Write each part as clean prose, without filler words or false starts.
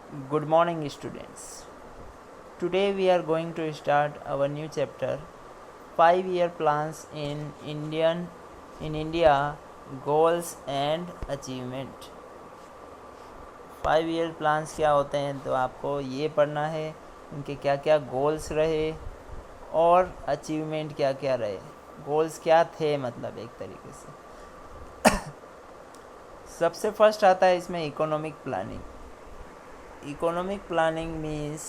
Good morning, students. Today we are going to start our new chapter 5-year plans in India goals and achievement. 5-year plans क्या होते हैं तो आपको ये पढ़ना है उनके क्या क्या गोल्स रहे और अचीवमेंट क्या क्या रहे. गोल्स क्या थे मतलब एक तरीके से. सबसे फर्स्ट आता है इसमें economic planning. Economic planning means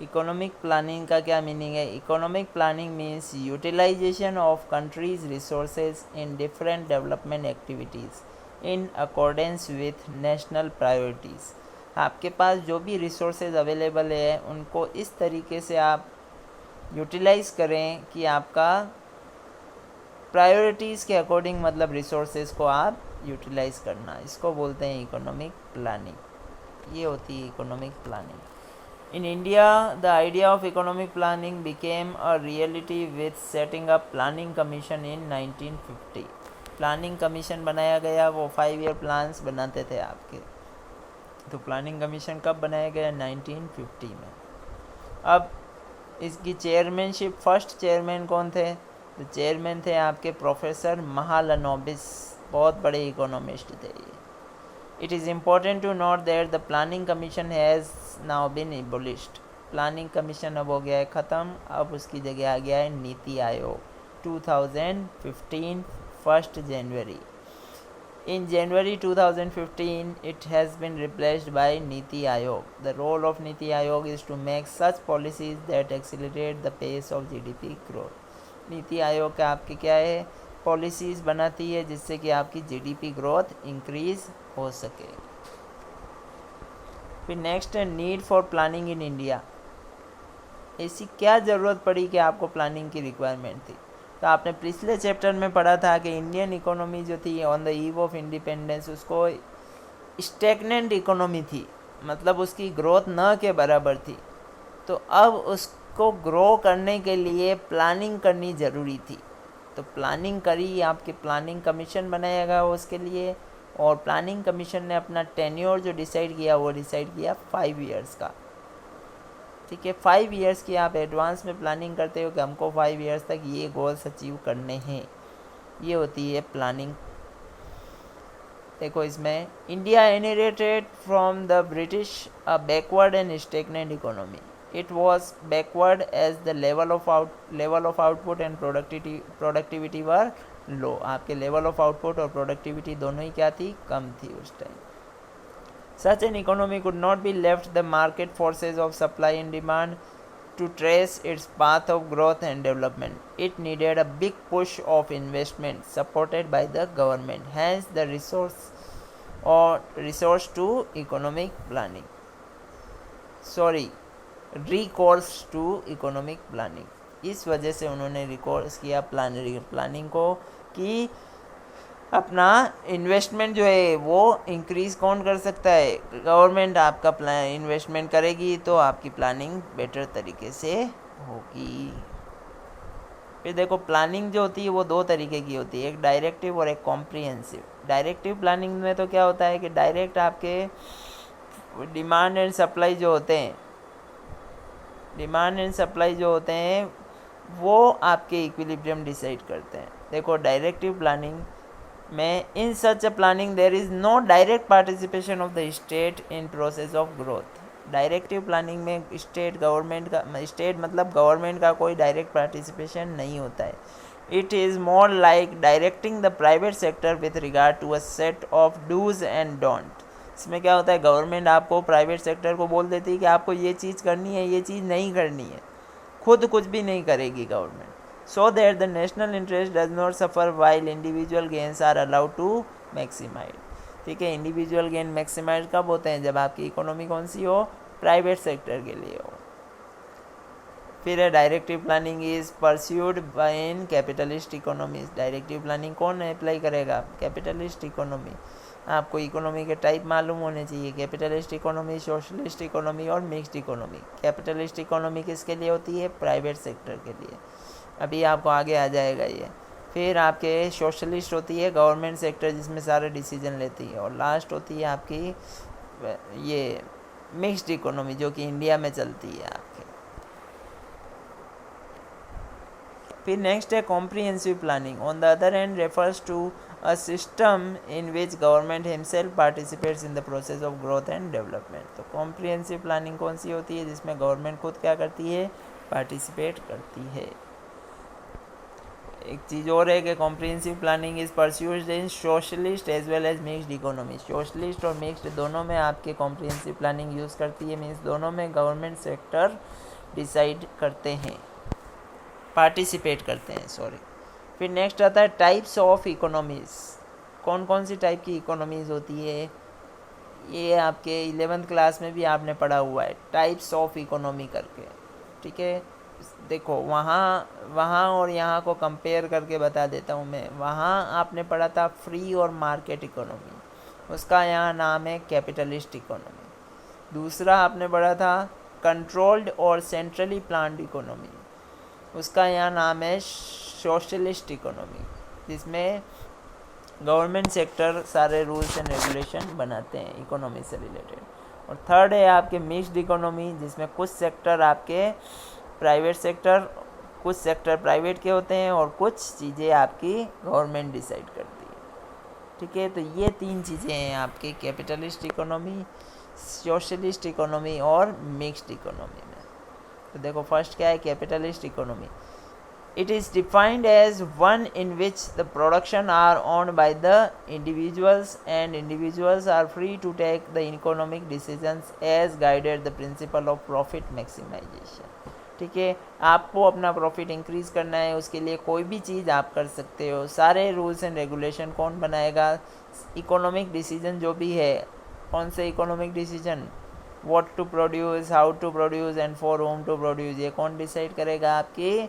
economic planning का क्या मीनिंग है. Economic planning means utilisation of country's resources in different development activities in accordance with national priorities. आपके पास जो भी रिसोर्सेज अवेलेबल है उनको इस तरीके से आप यूटिलाइज़ करें कि आपका प्रायोरिटीज़ के अकॉर्डिंग मतलब रिसोर्सेज को आप यूटिलाइज़ करना, इसको बोलते हैं इकोनॉमिक प्लानिंग. ये होती है economic planning. In India, the idea of economic planning became a reality with setting up Planning Commission in 1950. Planning commission बनाया गया. वो 5-year प्लान्स बनाते थे आपके. तो प्लानिंग कमीशन कब बनाया गया? 1950 में. अब इसकी चेयरमैनशिप फर्स्ट चेयरमैन कौन थे? तो चेयरमैन थे आपके प्रोफेसर महालनोबिस. बहुत बड़े इकोनॉमिस्ट थे ये. It is important to note that the Planning Commission has now been abolished. Planning commission अब हो गया है ख़त्म. अब उसकी जगह आ गया है NITI Aayog. 2015 1st January. In January 2015, it has been replaced by Niti Aayog. The role of Niti Aayog is to make such policies that accelerate the pace of GDP growth. NITI Aayog का आपके क्या है? पॉलिसीज़ बनाती है जिससे कि आपकी जीडीपी ग्रोथ इंक्रीज़ हो सके. फिर नेक्स्ट है need for planning in India. ऐसी क्या ज़रूरत पड़ी कि आपको प्लानिंग की रिक्वायरमेंट थी? तो आपने पिछले चैप्टर में पढ़ा था कि इंडियन इकोनॉमी जो थी on the eve of independence उसको स्टैग्नेंट इकोनॉमी थी, मतलब उसकी ग्रोथ न के बराबर थी. तो अब उसको ग्रो करने के लिए प्लानिंग करनी ज़रूरी थी. तो प्लानिंग करी, आपके प्लानिंग कमीशन बनाया गया उसके लिए. और प्लानिंग कमीशन ने अपना टेन्योर जो डिसाइड किया वो डिसाइड किया 5 ईयर्स का. ठीक है, 5 ईयर्स की आप एडवांस में प्लानिंग करते हो कि हमको 5 ईयर्स तक ये गोल्स अचीव करने हैं. ये होती है प्लानिंग. देखो इसमें India inherited from the British a backward and stagnant economy. It was backward as the level of output and productivity were low. आपके level of output और productivity दोनों ही क्या थी? कम थी उस time. Such an economy could not be left the market forces of supply and demand to trace its path of growth and development. It needed a big push of investment supported by the government. Hence the resource to economic planning. Resource to economic planning. इस वजह से उन्होंने recourse किया planning को कि अपना investment जो है वो इंक्रीज़ कौन कर सकता है? गवर्नमेंट आपका इन्वेस्टमेंट करेगी तो आपकी प्लानिंग बेटर तरीके से होगी. फिर देखो प्लानिंग जो होती है वो 2 तरीके की होती है, एक डायरेक्टिव और एक कॉम्प्रिहेंसिव. डायरेक्टिव प्लानिंग में तो क्या होता है कि डायरेक्ट आपके डिमांड एंड सप्लाई जो होते हैं वो आपके इक्विलिब्रियम डिसाइड करते हैं. देखो डायरेक्टिव प्लानिंग में in such a planning there is no direct participation of the state in process of growth. Directive planning में स्टेट मतलब गवर्नमेंट का कोई डायरेक्ट पार्टिसिपेशन नहीं होता है. It is more like directing the private sector with regard to a set of dos and don't. इसमें क्या होता है? गवर्नमेंट आपको प्राइवेट सेक्टर को बोल देती है कि आपको ये चीज़ करनी है, ये चीज़ नहीं करनी है. खुद कुछ भी नहीं करेगी government. So that the national interest does not suffer while individual gains are allowed to maximise. ठीक है, इंडिविजुअल गेन मैक्सिमाइज कब होते हैं? जब आपकी इकोनॉमी कौन सी हो? प्राइवेट सेक्टर के लिए हो. फिर है directive planning is pursued by in capitalist economies. Directive planning कौन अप्लाई करेगा? Capitalist economy. आपको इकोनॉमी के टाइप मालूम होने चाहिए. कैपिटलिस्ट इकोनॉमी, सोशलिस्ट इकोनॉमी और मिक्स्ड इकोनॉमी. कैपिटलिस्ट इकोनॉमी किसके लिए होती है? प्राइवेट सेक्टर के लिए. अभी आपको आगे आ जाएगा ये. फिर आपके सोशलिस्ट होती है गवर्नमेंट सेक्टर जिसमें सारे डिसीजन लेती है, और लास्ट होती है आपकी ये मिक्स्ड इकोनॉमी जो कि इंडिया में चलती है आपके। फिर नेक्स्ट है comprehensive planning. On the other hand refers to a system in which government himself participates in the process of growth and development. तो कॉम्प्रिहेंसिव प्लानिंग कौन सी होती है? जिसमें गवर्नमेंट खुद क्या करती है? पार्टिसिपेट करती है। एक चीज़ और है कि comprehensive planning is pursued in socialist as well as mixed economy. Socialist और मिक्स्ड दोनों में आपके कॉम्प्रिहेंसिव प्लानिंग यूज़ करती है, मीन्स दोनों में गवर्नमेंट सेक्टर डिसाइड करते हैं, पार्टिसिपेट करते हैं, सॉरी। फिर नेक्स्ट आता है टाइप्स ऑफ इकोनॉमीज़। कौन कौन सी टाइप की इकोनॉमीज़ होती है? ये आपके 11th क्लास में भी आपने पढ़ा हुआ है, टाइप्स ऑफ इकोनॉमी करके, ठीक है। देखो वहाँ और यहाँ को कंपेयर करके बता देता हूँ मैं। वहाँ आपने पढ़ा था फ्री और मार्केट इकोनॉमी, उसका यहाँ नाम है कैपिटलिस्ट इकोनॉमी। दूसरा आपने पढ़ा था कंट्रोल्ड और सेंट्रली प्लान्ड इकोनॉमी, उसका यहाँ नाम है सोशलिस्ट इकोनॉमी, जिसमें गवर्नमेंट सेक्टर सारे रूल्स एंड रेगुलेशन बनाते हैं इकोनॉमी से रिलेटेड। और थर्ड है आपके मिक्स्ड इकोनॉमी, जिसमें कुछ सेक्टर आपके प्राइवेट सेक्टर, कुछ सेक्टर प्राइवेट के होते हैं और कुछ चीज़ें आपकी गवर्नमेंट डिसाइड करती है, ठीक है। तो ये तीन चीज़ें हैं आपके कैपिटलिस्ट इकोनॉमी, सोशलिस्ट इकोनॉमी और मिक्स्ड इकोनॉमी में। तो देखो फर्स्ट क्या है? Capitalist economy. It is defined as one in which the production are owned by the individuals and individuals are free to take the economic decisions as guided the principle of profit maximization। ठीक है, आपको अपना profit increase करना है, उसके लिए कोई भी चीज़ आप कर सकते हो। सारे रूल्स एंड रेगुलेशन कौन बनाएगा? इकोनॉमिक डिसीजन जो भी है, कौन से economic decision? What to produce, how to produce and for whom to produce, ये कौन डिसाइड करेगा? आपकी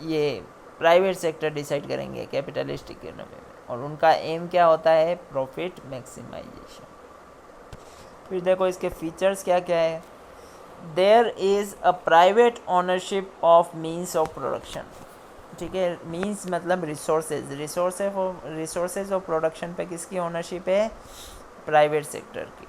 ये प्राइवेट सेक्टर डिसाइड करेंगे कैपिटलिस्ट इकोनॉमी में, और उनका एम क्या होता है? Profit maximisation. फिर देखो इसके फीचर्स क्या क्या है। There is a private ownership of means of production, ठीक है। मीन्स मतलब रिसोर्सेज ऑफ प्रोडक्शन पे किसकी ओनरशिप है? प्राइवेट सेक्टर की।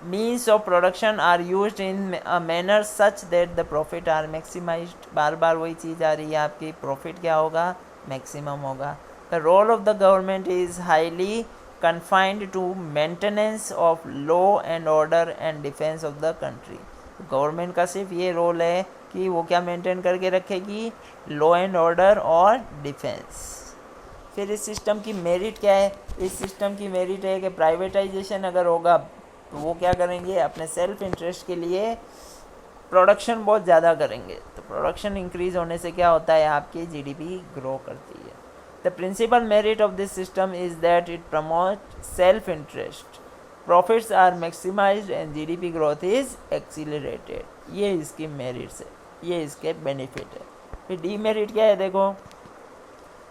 Means of production are used in a manner such that the profit are maximized. बार बार वही चीज़ आ रही है आपकी, प्रॉफिट क्या होगा? मैक्सिमम होगा। The role of the government is highly confined to maintenance of law and order and defence of the country. Government का सिर्फ ये रोल है कि वो क्या मेंटेन करके रखेगी? लॉ एंड ऑर्डर और डिफेंस। फिर इस सिस्टम की मेरिट क्या है? इस सिस्टम की मेरिट है कि प्राइवेटाइजेशन अगर होगा तो वो क्या करेंगे? अपने सेल्फ इंटरेस्ट के लिए प्रोडक्शन बहुत ज़्यादा करेंगे। तो प्रोडक्शन इंक्रीज होने से क्या होता है? आपकी जीडीपी ग्रो करती है। The principal merit of this system is that it promote self interest, profits are maximised and GDP growth is accelerated. ये इसकी मेरिट्स है, ये इसके बेनिफिट है। फिर डीमेरिट क्या है? देखो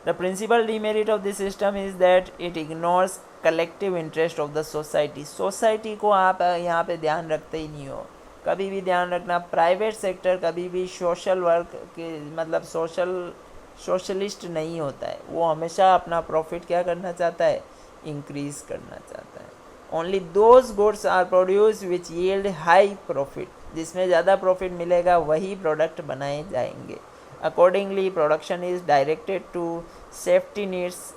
the principal demerit of this system is that it ignores collective interest of the society. Society को आप यहाँ पे ध्यान रखते ही नहीं हो। कभी भी ध्यान रखना, प्राइवेट सेक्टर कभी भी सोशल वर्क के मतलब सोशलिस्ट नहीं होता है। वो हमेशा अपना प्रॉफिट क्या करना चाहता है? इंक्रीज़ करना चाहता है। Only those goods are produce which yield high profit. जिसमें ज़्यादा प्रॉफिट मिलेगा वही प्रोडक्ट बनाए जाएंगे। Accordingly production is directed to safety needs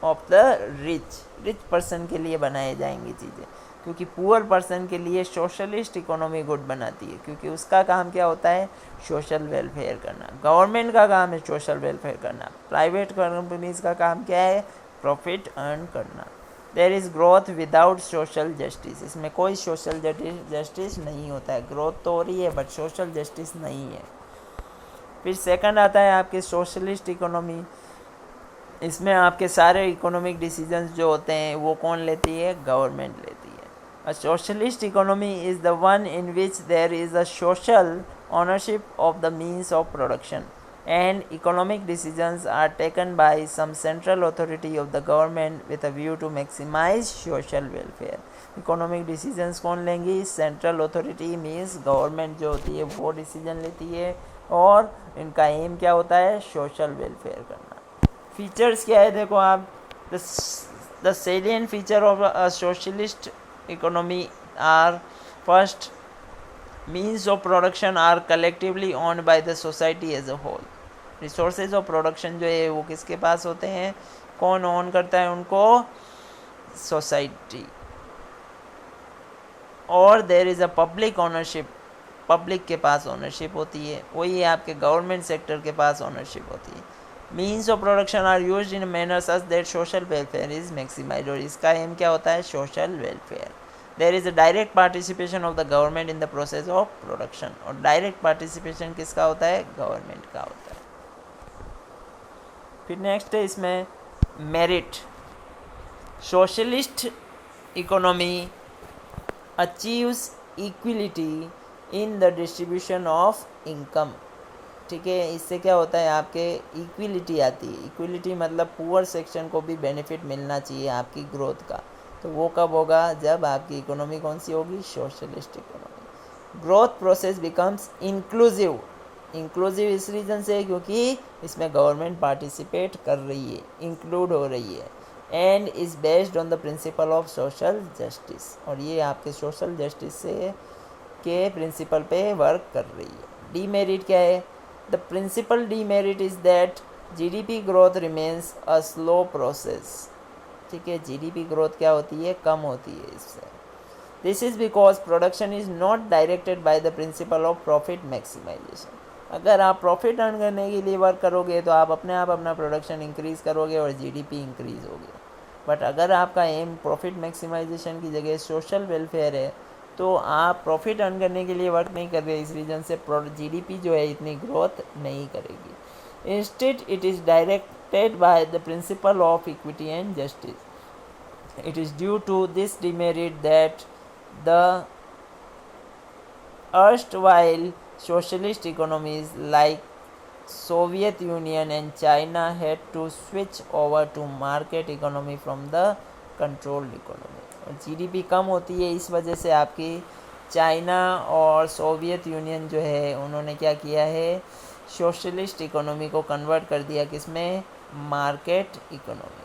of the rich person के लिए बनाए जाएंगी चीज़ें, क्योंकि पुअर पर्सन के लिए सोशलिस्ट इकोनॉमी गुड बनाती है, क्योंकि उसका काम क्या होता है? सोशल वेलफेयर करना। गवर्नमेंट का काम है सोशल वेलफेयर करना, प्राइवेट कंपनीज़ का काम क्या है? प्रॉफिट अर्न करना। There is growth without social justice. इसमें कोई सोशल जस्टिस नहीं होता है। ग्रोथ तो हो रही है बट सोशल जस्टिस नहीं है। फिर सेकंड आता है आपके सोशलिस्ट इकोनॉमी। इसमें आपके सारे इकोनॉमिक डिसीजंस जो होते हैं वो कौन लेती है? गवर्नमेंट लेती है। A socialist economy is the one in which there is a social ownership of the means of production and economic decisions are taken by some central authority of the government with a view to maximise social welfare. Economic decisions कौन लेंगी? Central authority means government जो होती है वो decision लेती है, और इनका एम क्या होता है, सोशल वेलफेयर करना। फीचर्स क्या है देखो आप, the salient feature of a socialist economy are, first, means of production are collectively owned by the society as a whole। Resources of production जो है वो किसके पास होते हैं, कौन ओन करता है उनको, सोसाइटी। और there is a public ownership, public के पास ओनरशिप होती है, वही आपके गवर्नमेंट सेक्टर के पास ओनरशिप होती है। Means of production are used in manner such that social welfare is maximised, और इसका एम क्या होता है, social welfare. There is a direct participation of the government in the process of production, और डायरेक्ट पार्टिसिपेशन किसका होता है, government का होता है। फिर नेक्स्ट है इसमें merit. Socialist economy achieves equality in the distribution of income. ठीक है, इससे क्या होता है, आपके इक्वलिटी आती है। इक्वलिटी मतलब पुअर सेक्शन को भी बेनिफिट मिलना चाहिए आपकी ग्रोथ का, तो वो कब होगा, जब आपकी इकोनॉमी कौन सी होगी, socialist economy. Growth process becomes inclusive, inclusive इस रीज़न से क्योंकि इसमें गवर्नमेंट पार्टिसिपेट कर रही है, इंक्लूड हो रही है, and is based on the principle of social justice, और ये आपके सोशल जस्टिस से के प्रिंसिपल पे वर्क कर रही है। डीमेरिट क्या है, the principal demerit is that GDP growth remains a slow process. ठीक है, जीडीपी ग्रोथ क्या होती है, कम होती है इससे। This is because production is not directed by the principle of profit maximisation. अगर आप प्रॉफिट अर्न करने के लिए वर्क करोगे तो आप अपने आप अपना प्रोडक्शन इंक्रीज़ करोगे और जीडीपी इंक्रीज़ होगी। बट अगर आपका एम प्रॉफिट मैक्सिमाइजेशन की जगह सोशल वेलफेयर है तो आप प्रॉफिट अर्न करने के लिए वर्क नहीं कर रहे, इस रीज़न से जीडीपी जो है इतनी ग्रोथ नहीं करेगी। Instead it is directed by the principle of equity and justice. It is due to this demerit that the erstwhile socialist economies like Soviet Union and China had to switch over to market economy from the controlled economy। और GDP कम होती है इस वजह से आपकी China और Soviet union जो है उन्होंने क्या किया है, सोशलिस्ट इकोनॉमी को कन्वर्ट कर दिया किसमें, मार्केट इकोनॉमी।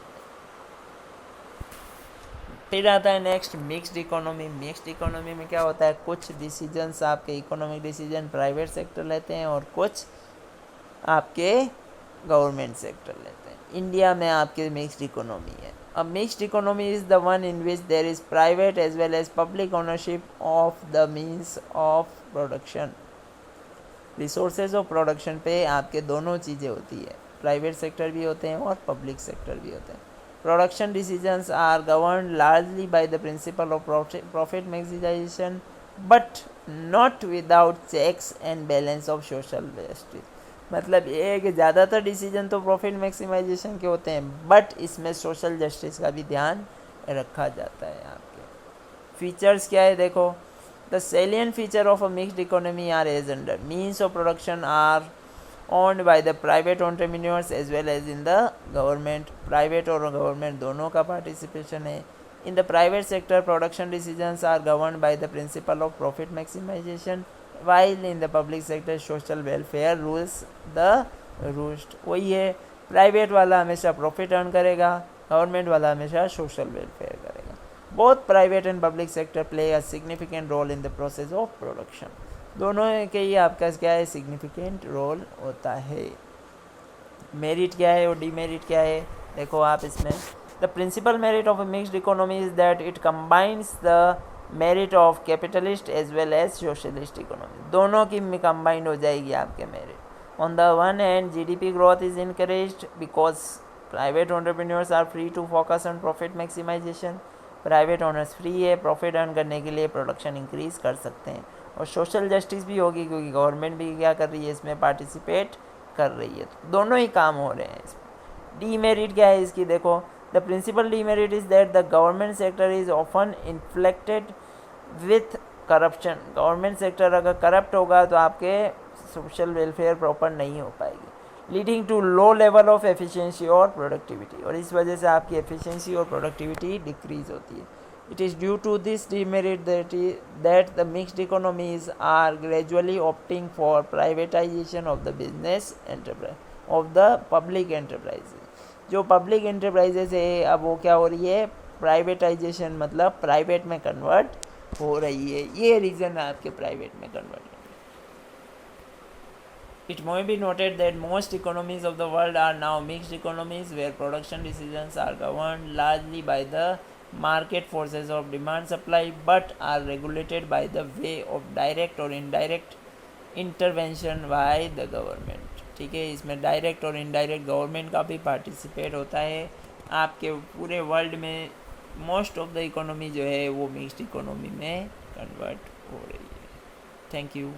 फिर आता है next mixed economy. Mixed economy में क्या होता है, कुछ डिसीजंस आपके इकोनॉमिक डिसीजन प्राइवेट सेक्टर लेते हैं और कुछ आपके गवर्नमेंट सेक्टर लेते हैं। इंडिया में आपके मिक्स्ड इकोनॉमी है। A mixed economy is the one in which there is private as well as public ownership of the means of production. Resources of production पे आपके दोनों चीज़ें होती है, प्राइवेट सेक्टर भी होते हैं और पब्लिक सेक्टर भी होते हैं। Production decisions are governed largely by the principle of profit maximization, but not without checks and balance of social justice। मतलब ये है कि ज़्यादातर डिसीजन तो प्रॉफिट मैक्सिमाइजेशन के होते हैं, बट इसमें सोशल जस्टिस का भी ध्यान रखा जाता है। आपके फीचर्स क्या है देखो, the salient feature of a mixed economy are as under. Means of production are owned by the private entrepreneurs as well as in the government। Private और गवर्नमेंट दोनों का पार्टिसिपेशन है। In the private sector production decisions are governed by the principle of profit maximisation, while in the public sector social welfare rules the roost. वही है, private वाला हमेशा profit earn करेगा, government वाला हमेशा सोशल वेलफेयर करेगा। Both private and public sector play a significant role in the process of production. दोनों के ही आपका क्या है, सिग्निफिकेंट रोल होता है। मेरिट क्या है और डीमेरिट क्या है देखो आप इसमें, the principal merit of a mixed economy is that it combines the merit of capitalist as well as socialist economy. दोनों की कंबाइंड हो जाएगी आपके merit. On the one hand GDP growth is encouraged because private entrepreneurs are free to focus on profit maximisation. Private owners free है profit earn करने के लिए, production increase कर सकते हैं। और सोशल जस्टिस भी होगी क्योंकि गवर्नमेंट भी क्या कर रही है, इसमें पार्टिसिपेट कर रही है। तो दोनों ही काम हो रहे हैं इसमें। डीमेरिट क्या है इसकी देखो, the principal demerit is that the government sector is often inflected with corruption. Government sector अगर करप्ट होगा तो आपके सोशल वेलफेयर प्रॉपर नहीं हो पाएगी, leading to low level of efficiency और प्रोडक्टिविटी। और इस वजह से आपकी एफिशिएंसी और प्रोडक्टिविटी डिक्रीज होती है। It is due to this demerit that the mixed economies are gradually opting for privatization of the business enterprise of the public enterprises. जो पब्लिक एंटरप्राइजेस है अब वो क्या हो रही है, प्राइवेटाइजेशन मतलब प्राइवेट में कन्वर्ट हो रही है. ये रीज़न है आपके प्राइवेट में convert. It may be noted that most economies of the world are now mixed economies where production decisions are governed largely by the market forces of demand supply but are regulated by the way of direct or indirect intervention by the government. ठीक है, इसमें direct और indirect government का भी participate होता है. आपके पूरे वर्ल्ड में मोस्ट ऑफ द इकोनॉमी जो है वो मिक्स्ड इकोनॉमी में कन्वर्ट हो रही है. Thank you.